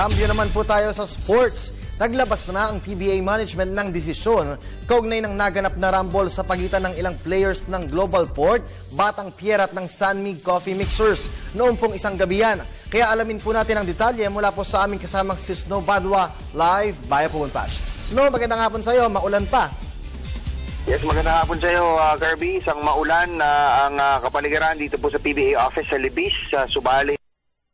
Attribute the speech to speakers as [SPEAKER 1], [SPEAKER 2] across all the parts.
[SPEAKER 1] Kambyo naman po tayo sa sports. Naglabas na ang PBA management ng desisyon kaugnay ng naganap na rumble sa pagitan ng ilang players ng Global Port, Batang Pier at ng San Mig Coffee Mixers noong pong isang gabi yan. Kaya alamin po natin ang detalye mula po sa aming kasamang si Snow Badwa live via Pumunpash. Snow, magandang hapon sa iyo. Maulan pa.
[SPEAKER 2] Yes, magandang hapon sa iyo, Kirby. Isang maulan ang kapaligiran dito po sa PBA office sa Libis, Subali.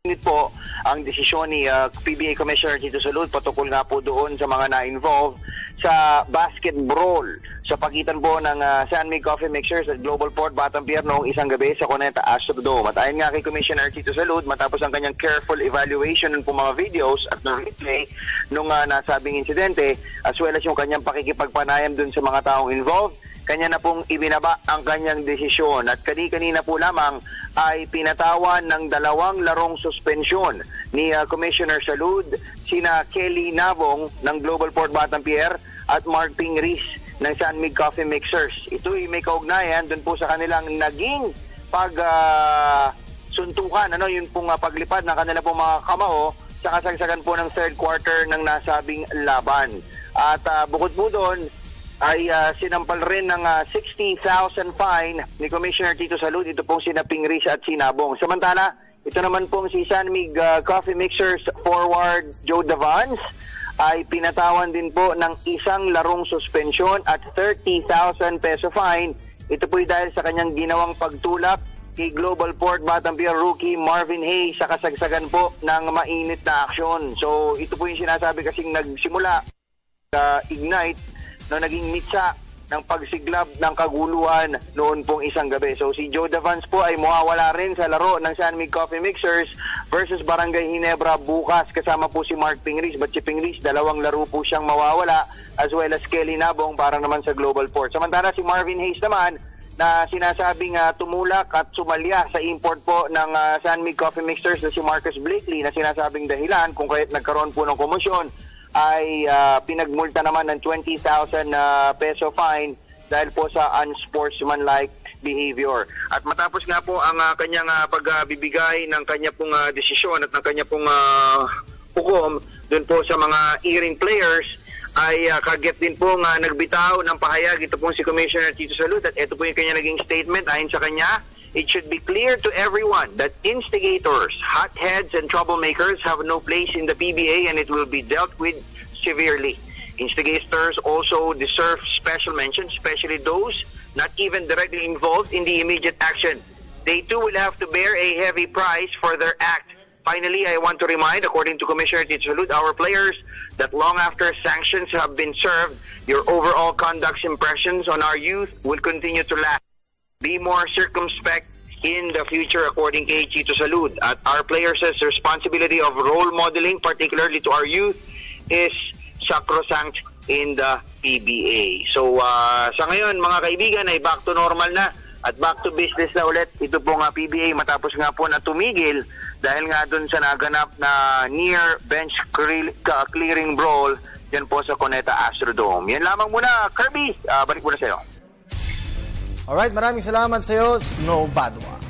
[SPEAKER 2] Ngunit po ang desisyon ni PBA Commissioner Tito Salud patungkol nga po doon sa mga na-involve sa basketball sa pagitan po ng San Mig Coffee Mixers at Global Port Batang Pier noong isang gabi sa Cuneta Astrodome. At ayon nga kay Commissioner Tito Salud, matapos ang kanyang careful evaluation ng mga videos at ng replay nung nasabing insidente, as well as yung kanyang pakikipagpanayam dun sa mga taong involved, kanya na pong ibinaba ang kanyang desisyon. At kanina po lamang ay pinatawan ng 2 larong suspensyon ni Commissioner Salud, sina Kelly Nabong ng Global Port Batang Pier at Mark Pingris ng San Mig Coffee Mixers. Ito'y may kaugnayan dun po sa kanilang naging suntukan, yun pong paglipad ng kanila pong mga kamao sa kasagsagan po ng third quarter ng nasabing laban. At bukod po doon, ay sinampal rin ng 60,000 fine ni Commissioner Tito Salud. Ito pong sina Pingris at Sinabong. Samantala, ito naman pong si San Mig Coffee Mixers forward Joe Davans ay pinatawan din po ng 1 larong suspensyon at 30,000 peso fine. Ito po'y dahil sa kanyang ginawang pagtulak kay Global Port Batang Pier rookie Marvin Hayes sa kasagsagan po ng mainit na aksyon. So ito po yung sinasabi kasing nagsimula ignite na naging mitsa ng pagsiglab ng kaguluhan noon pong isang gabi. So si Joe Davans po ay mawawala rin sa laro ng San Mig Coffee Mixers versus Barangay Ginebra bukas kasama po si Mark Pingris. But si Pingris, 2 laro po siyang mawawala as well as Kelly Nabong para naman sa Global Port. Samantala si Marvin Hayes naman na sinasabing tumulak at sumalya sa import po ng San Mig Coffee Mixers na si Marcus Blakely na sinasabing dahilan kung kaya't nagkaroon po ng komosyon ay pinagmulta naman ng 20,000 peso fine dahil po sa unsportsmanlike behavior. At matapos nga po ang kanyang pagbibigay ng kanya pong desisyon at ng kanya pong hukom dun po sa mga earring players, ay kagyat din po nagbitaw ng pahayag ito pong si Commissioner Tito Salud at ito po yung kanya naging statement. Ayon sa kanya, it should be clear to everyone that instigators, hotheads, and troublemakers have no place in the PBA and it will be dealt with severely. Instigators also deserve special mention, especially those not even directly involved in the immediate action. They too will have to bear a heavy price for their act. Finally, I want to remind, according to Commissioner Tito Salud, our players that long after sanctions have been served, your overall conduct's impressions on our youth will continue to last. Be more circumspect in the future, according to Tito Salud. At our players' responsibility of role modeling, particularly to our youth, is sacrosanct in the PBA. So, sa ngayon, mga kaibigan, ay back to normal na at back to business na ulit. Ito po nga PBA matapos nga po na tumigil dahil nga dun sa naganap na near bench clearing brawl dyan po sa Cuneta Astrodome. Yan lamang muna, Kirby. Balik muna sa'yo.
[SPEAKER 1] Alright, maraming salamat sa iyo, Snow Badwa.